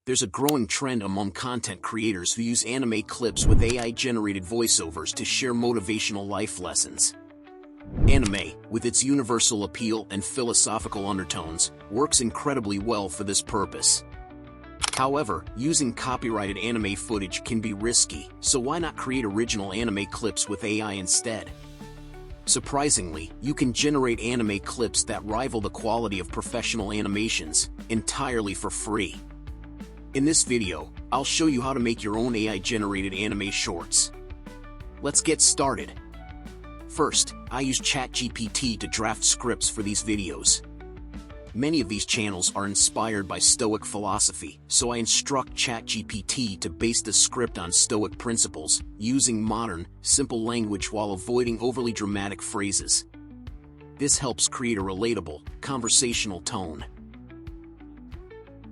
There's a growing trend among content creators who use anime clips with AI-generated voiceovers to share motivational life lessons. Anime, with its universal appeal and philosophical undertones, works incredibly well for this purpose. However, using copyrighted anime footage can be risky, so why not create original anime clips with AI instead? Surprisingly, you can generate anime clips that rival the quality of professional animations, entirely for free. In this video, I'll show you how to make your own AI-generated anime shorts. Let's get started. First, I use ChatGPT to draft scripts for these videos. Many of these channels are inspired by Stoic philosophy, so I instruct ChatGPT to base the script on Stoic principles, using modern, simple language while avoiding overly dramatic phrases. This helps create a relatable, conversational tone.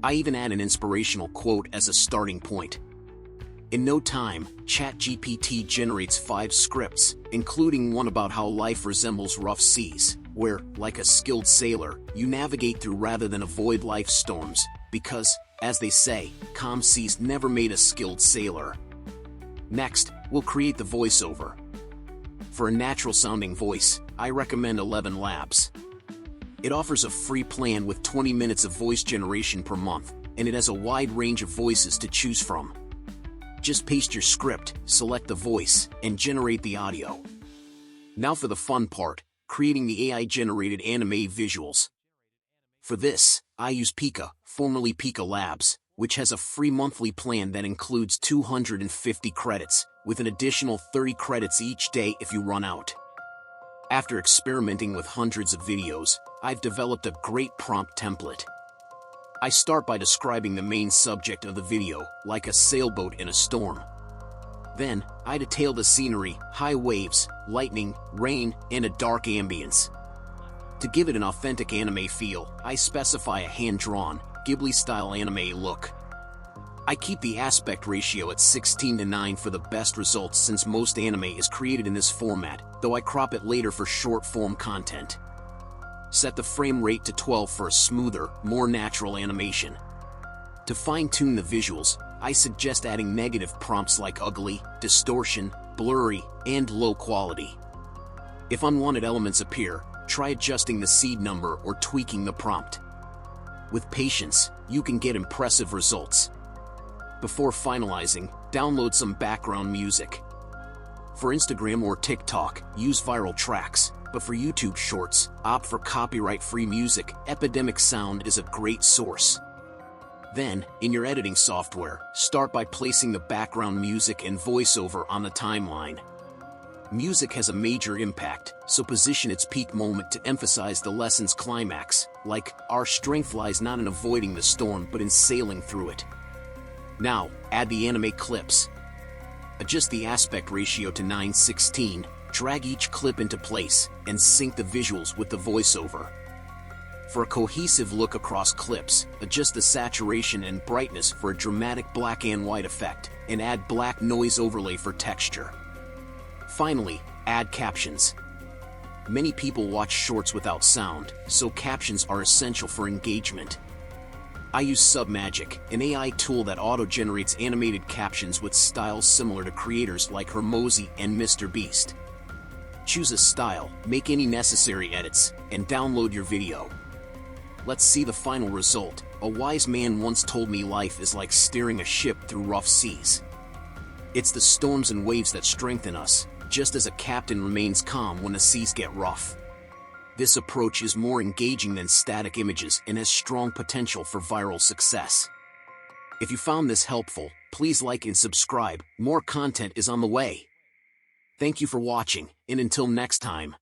I even add an inspirational quote as a starting point. In no time, ChatGPT generates 5 scripts, including one about how life resembles rough seas, where, like a skilled sailor, you navigate through rather than avoid life's storms, because, as they say, calm seas never made a skilled sailor. Next, we'll create the voiceover. For a natural-sounding voice, I recommend 11 Labs. It offers a free plan with 20 minutes of voice generation per month, and it has a wide range of voices to choose from. Just paste your script, select the voice, and generate the audio. Now for the fun part, creating the AI-generated anime visuals. For this, I use Pika, formerly Pika Labs, which has a free monthly plan that includes 250 credits, with an additional 30 credits each day if you run out. After experimenting with hundreds of videos, I've developed a great prompt template. I start by describing the main subject of the video, like a sailboat in a storm. Then, I detail the scenery, high waves, lightning, rain, and a dark ambience. To give it an authentic anime feel, I specify a hand-drawn, Ghibli-style anime look. I keep the aspect ratio at 16:9 for the best results since most anime is created in this format, though I crop it later for short-form content. Set the frame rate to 12 for a smoother, more natural animation. To fine-tune the visuals, I suggest adding negative prompts like ugly, distortion, blurry, and low quality. If unwanted elements appear, try adjusting the seed number or tweaking the prompt. With patience, you can get impressive results. Before finalizing, download some background music. For Instagram or TikTok, use viral tracks, but for YouTube Shorts, opt for copyright-free music. Epidemic Sound is a great source. Then, in your editing software, start by placing the background music and voiceover on the timeline. Music has a major impact, so position its peak moment to emphasize the lesson's climax, like, our strength lies not in avoiding the storm but in sailing through it. Now, add the anime clips. Adjust the aspect ratio to 9:16, drag each clip into place, and sync the visuals with the voiceover. For a cohesive look across clips, adjust the saturation and brightness for a dramatic black and white effect, and add black noise overlay for texture. Finally, add captions. Many people watch shorts without sound, so captions are essential for engagement. I use Submagic, an AI tool that auto-generates animated captions with styles similar to creators like Hermosi and MrBeast. Choose a style, make any necessary edits, and download your video. Let's see the final result. A wise man once told me life is like steering a ship through rough seas. It's the storms and waves that strengthen us, just as a captain remains calm when the seas get rough. This approach is more engaging than static images and has strong potential for viral success. If you found this helpful, please like and subscribe. More content is on the way. Thank you for watching, and until next time.